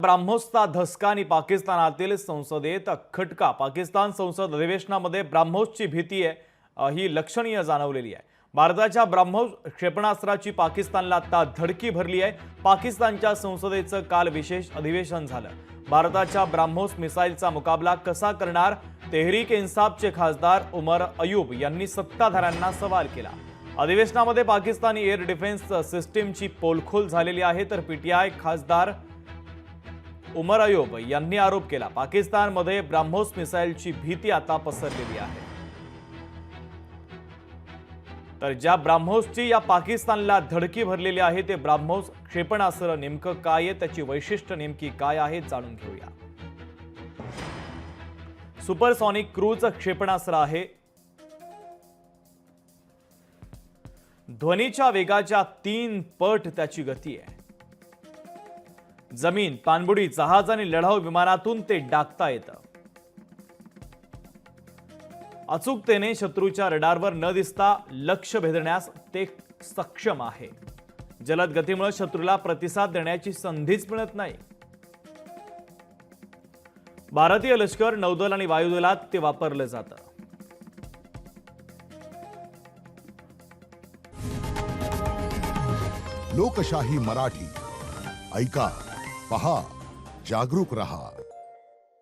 ब्राह्मोसचा धसका आणि पाकिस्तानातील संसदेत खटका। पाकिस्तान संसद अधिवेशनामध्ये ब्राह्मोसची भीती आहे ही लक्षणीय जाणवलेली आहे। भारताच्या ब्राह्मोस क्षेपणास्त्राची पाकिस्तानला आता धडकी भरली आहे। पाकिस्तानच्या संसदेचं काल विशेष अधिवेशन झालं। भारताच्या ब्राह्मोस मिसाईलचा मुकाबला कसा करणार, तेहरीक इन्साफचे खासदार उमर अयूब यांनी सत्ताधाऱ्यांना सवाल केला। अधिवेशनामध्ये पाकिस्तानी एअर डिफेन्स सिस्टीमची पोलखोल झालेली आहे, तर पीटीआय खासदार उमर अयूब यांनी आरोप केला पाकिस्तानमध्ये ब्राह्मोस मिसाईलची भीती आता पसरलेली आहे। तर ज्या ब्राह्मोसची या पाकिस्तानला धडकी भरलेली आहे ते ब्राह्मोस क्षेपणास्त्र नेमकं काय आहे, त्याची वैशिष्ट्य नेमकी काय आहे जाणून घेऊया। सुपरसॉनिक क्रूज क्षेपणास्त्र आहे। ध्वनीच्या वेगाच्या 3 पट त्याची गती आहे। जमीन, पाणबुडी, जहाज आणि लढाऊ विमानातून ते डागता येतं। अचूकतेने शत्रूच्या रडारवर न दिसता लक्ष भेदण्यास ते सक्षम आहे। जलद गतीमुळे शत्रूला प्रतिसाद देण्याची संधीच मिळत नाही। भारतीय लष्कर, नौदल आणि वायुदलात ते वापरलं जातं। लोकशाही मराठी ऐका, पहा, जागरूक रहा।